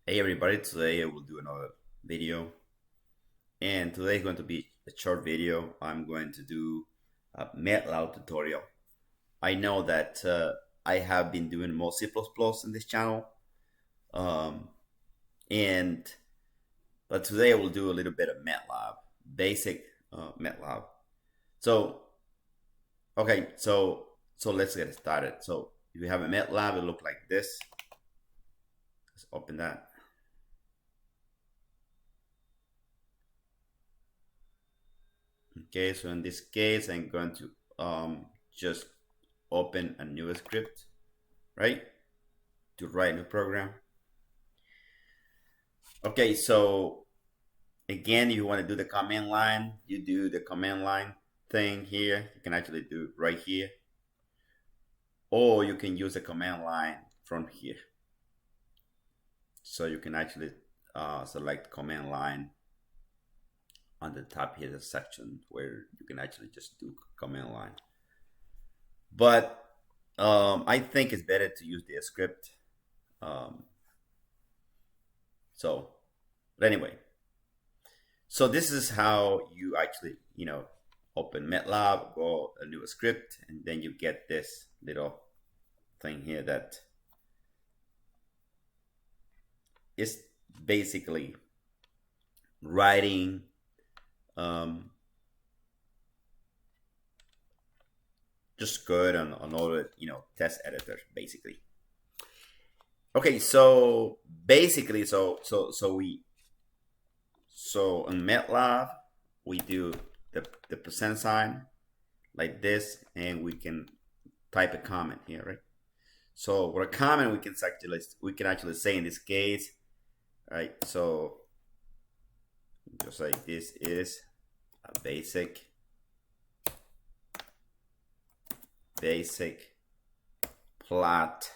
Hey everybody, today I will do another video, and today is going to be a short video. I'm going to do a MATLAB tutorial. I know that I have been doing more C++ in this channel, um, and but today I will do a little bit of MATLAB, basic MATLAB. So okay, so let's get started. So if you have a MATLAB, it look like this. Let's open that. Okay, so in this case, I'm going to just open a new script, right? To write a new program. Okay, so again, if you want to do the command line, you do the command line thing here. You can actually do it right here. Or you can use the command line from here. So you can actually select command line on the top here, the section where you can actually just do command line. But I think it's better to use the script. But anyway, so this is how you actually, open MATLAB, go a new script, and then you get this little thing here that is basically writing just code on all the test editors basically. Okay, so basically, so in MATLAB we do the percent sign like this, and we can type a comment here, right? So for a comment, we can actually say in this case, right? So just like this is a basic plotting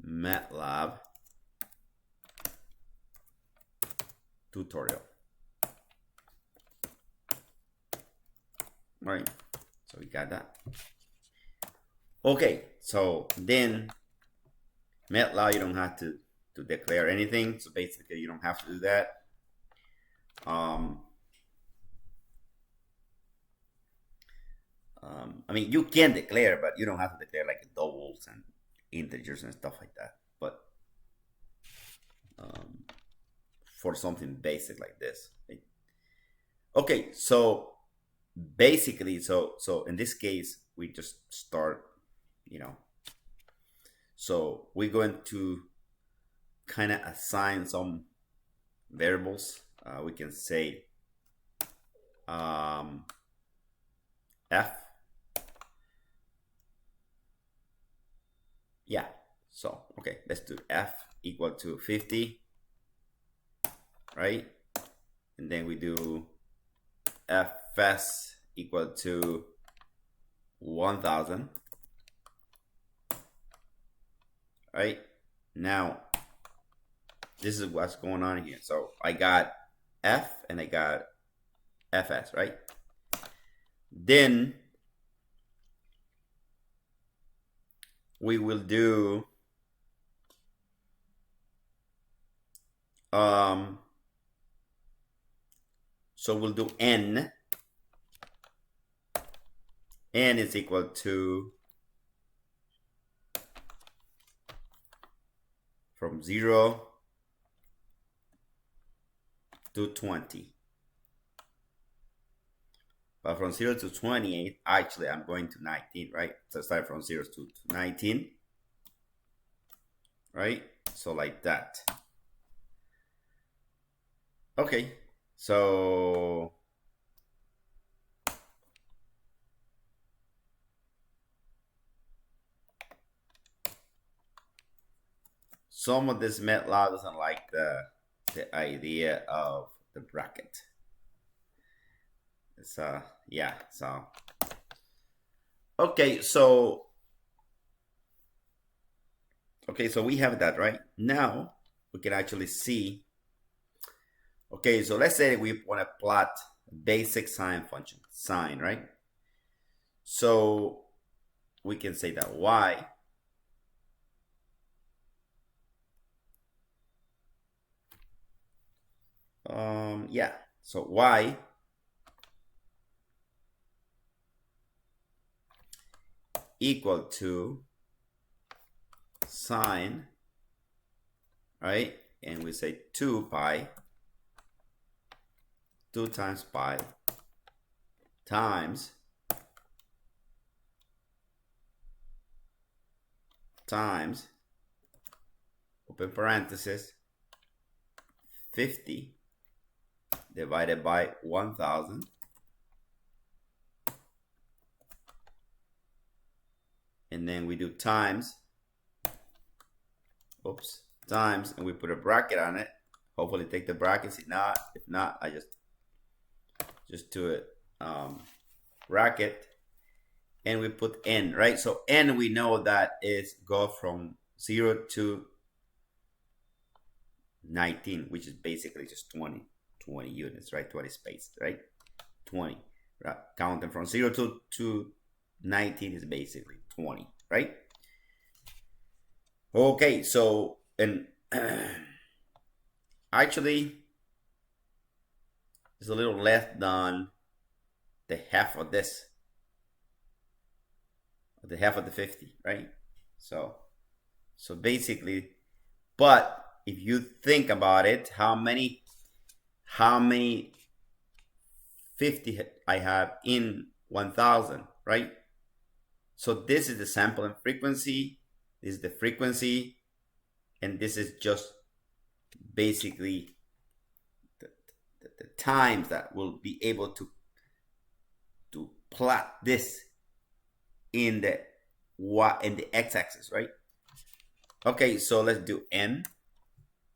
MATLAB tutorial. Right, so we got that. Okay, so then MATLAB, you don't have to declare anything. So basically, you don't have to do that. I mean, you can declare, but you don't have to declare like doubles and integers and stuff like that. But for something basic like this, right? Okay, so basically, so in this case, we just start, so we're going to kind of assign some variables. We can say f. Yeah, so okay, let's do f equal to 50, right? And then we do fs equal to 1000, right? Now this is what's going on here. So I got f and I got fs, right? Then we will do so we'll do n. N is equal to from 0 to 20. But from 0 to 28, actually, I'm going to 19, right? So start from 0 to 19, right? So like that. Okay, so some of this MATLAB doesn't like the idea of the bracket. So yeah, so okay, so we have that, right? Now we can actually see. Okay, so let's say we want to plot basic sine function, right? So we can say that y Yeah, so y equal to sine, right? And we say 2 pi, 2 times pi times open parenthesis 50 divided by 1000, and then we do times, times, and we put a bracket on it. Hopefully take the brackets. If not, I just do it bracket, and we put n, right? So n, we know that is go from 0 to 19, which is basically just 20 units, right? 20 space, right? 20, right? Counting from 0 to 19 is basically 20, right? Okay, so, and actually it's a little less than the half of this, the half of the 50, right? So basically, but if you think about it, how many 50 I have in 1000, right? So this is the sampling frequency, this is the frequency, and this is just basically the times that we'll be able to plot this in the x-axis, right? Okay, so let's do n,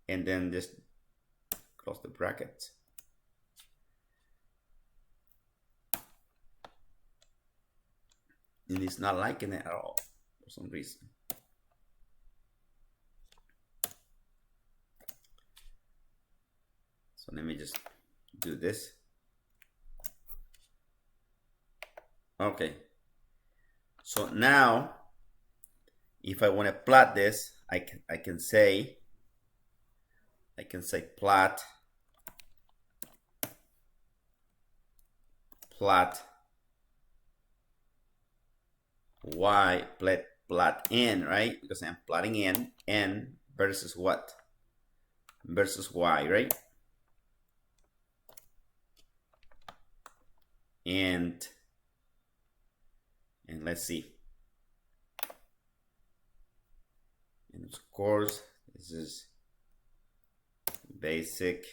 and then just close the brackets. And it's not liking it at all for some reason. So let me just do this. Okay. So now, if I want to plot this, I can say plot y, plot n, right? Because I'm plotting n versus what? Versus y, right? And let's see. And of course, this is basic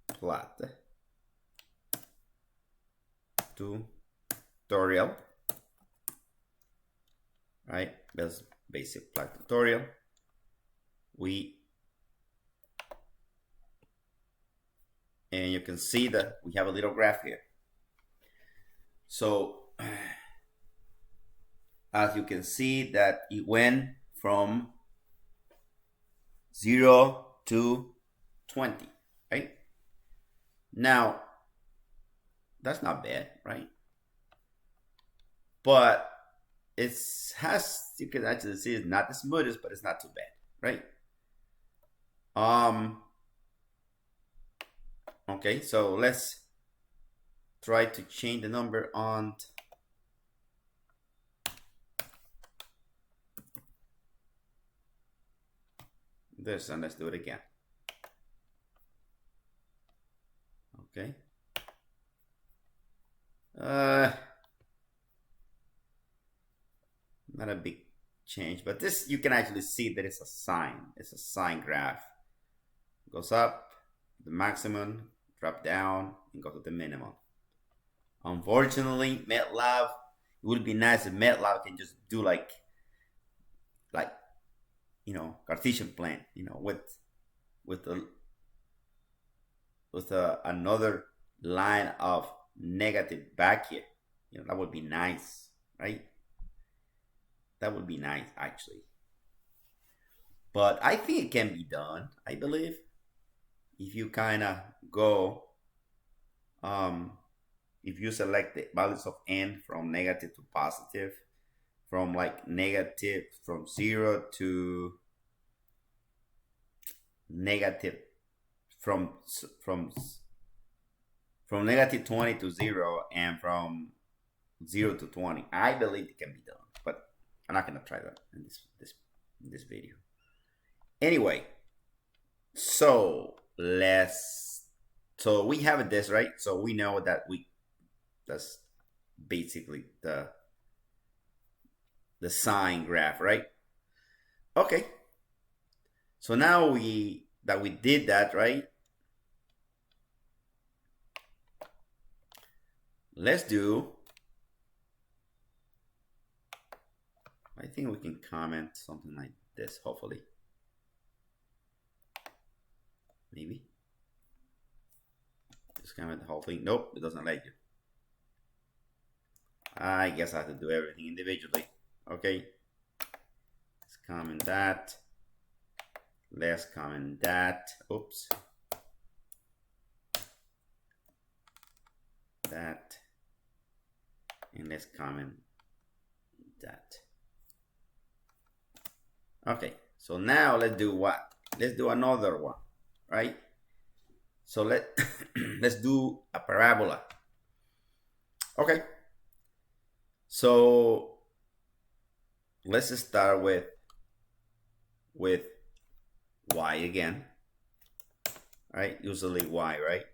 plot tutorial, right? That's basic plot tutorial. And you can see that we have a little graph here. So as you can see that it went from 0 to 20, right? Now, that's not bad, right? But it has, you can actually see it's not the smoothest, but it's not too bad, right? Okay, so let's try to change the number on this, and let's do it again. Okay. Not a big change, but this, you can actually see that it's a sine. It's a sine graph. It goes up, the maximum, drop down, and go to the minimum. Unfortunately, MATLAB, it would be nice if MATLAB can just do like Cartesian plane, with another line of negative back here. That would be nice, right? That would be nice, actually. But I think it can be done, I believe, if you kind of go, if you select the values of n from negative to positive from like negative, from 0 to negative, from negative 20 to 0, and from 0 to 20. I believe it can be done, but I'm not gonna try that in this video. Anyway, so we have this, right? So we know that that's basically the sine graph, right? Okay. So now we did that, right? Let's do, I think we can comment something like this, hopefully. Maybe. Just comment the whole thing. Nope, it doesn't let you. I guess I have to do everything individually. Okay. Let's comment that. Let's comment that. Oops. That. And let's comment that. Okay. So now let's do what? Let's do another one, right? So let's do a parabola. Okay. So let's start with y again, right? Usually y, right?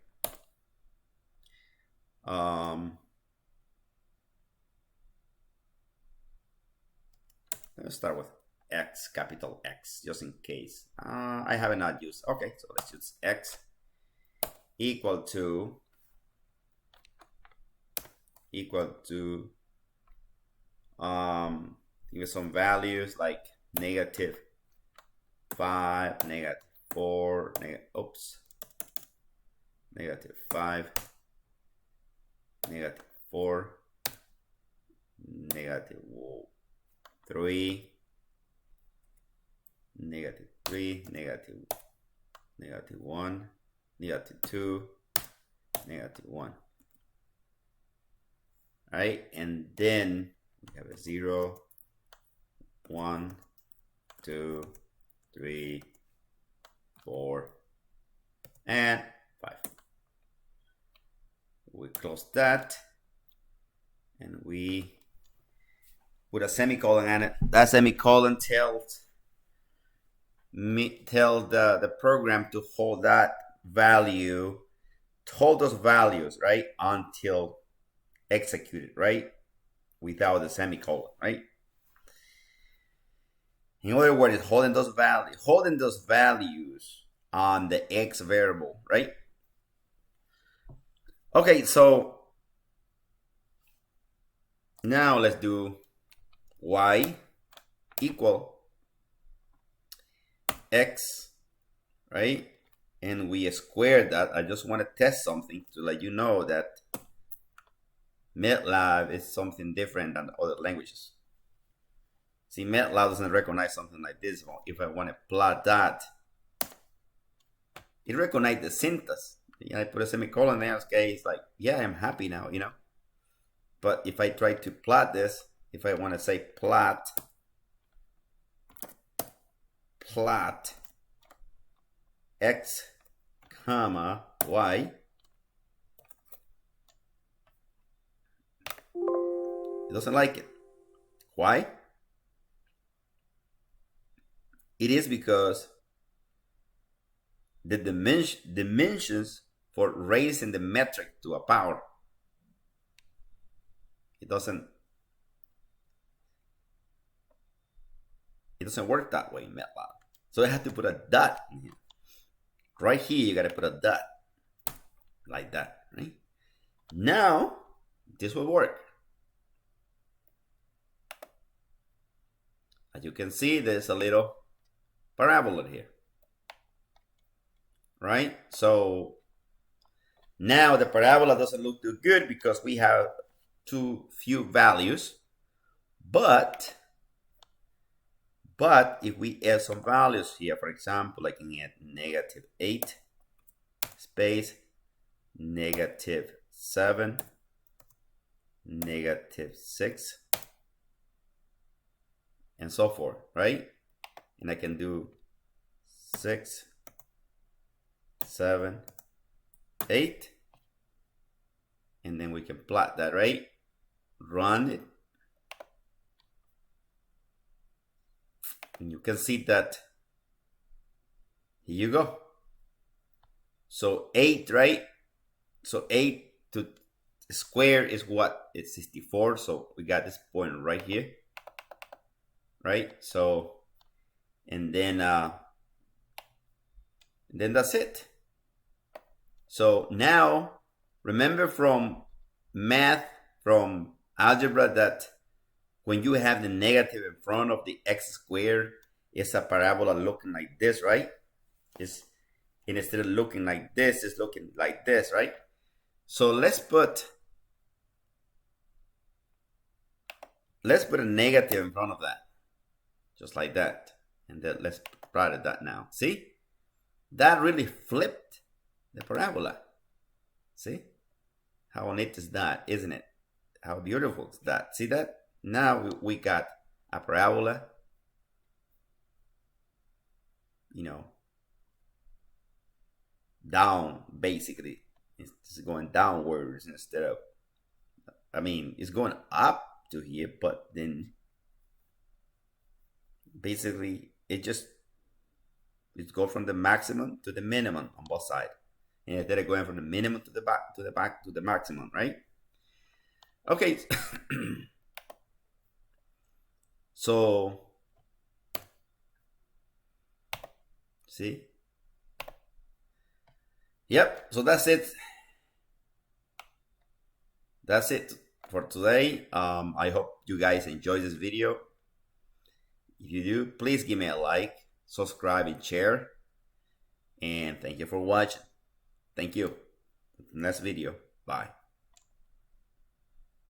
Let's start with x, capital X, just in case. I have not used. Okay, so let's use x equal to give some values like negative 5, negative 4, negative 5, negative 4, negative 3, negative 3, negative 1, negative 2, negative 1. All right, and then we have a 0, 1, 2, 3, 4, and 5. We close that, and we put a semicolon on it. That semicolon tells the program to hold that value, hold those values, right, until executed, right, without the semicolon, right? In other words, holding those values on the x variable, right? Okay, so now let's do y equal x, right? And we squared that. I just want to test something to let you know that MATLAB is something different than other languages. See, MATLAB doesn't recognize something like this. If I want to plot that, it recognizes the syntax. I put a semicolon there, okay, it's like, yeah, I'm happy now, you know. But if I try to plot this, if I want to say plot x comma y, it doesn't like it. Why? It is because the dimensions for raising the metric to a power, it doesn't work that way in MATLAB. So I have to put a dot in here. Right here, you got to put a dot like that, right? Now, this will work. As you can see, there's a little parabola here, right? So now the parabola doesn't look too good because we have too few values, but if we add some values here, for example, I can add negative 8 space negative 7, negative 6, and so forth, right? And I can do 6, 7, 8, and then we can plot that, right? Run it, and you can see that. Here you go. So 8, right? So 8 to square is what? It's 64. So we got this point right here, right? So, and then that's it. So now, remember from math, from algebra, that when you have the negative in front of the x squared, it's a parabola looking like this, right? And instead of looking like this, it's looking like this, right? So let's put a negative in front of that, just like that. And then let's plot that now. See? That really flipped the parabola. See? How neat is that, isn't it? How beautiful is that? See that? Now we got a parabola, you know, down, basically. It's going downwards instead of, I mean, it's going up to here, but then basically it's go from the maximum to the minimum on both sides. And instead of going from the minimum to the back to the maximum, right? Okay. So, see? Yep, so that's it. That's it for today. I hope you guys enjoyed this video. If you do, please give me a like, subscribe, and share. And thank you for watching. Thank you. Next video. Bye.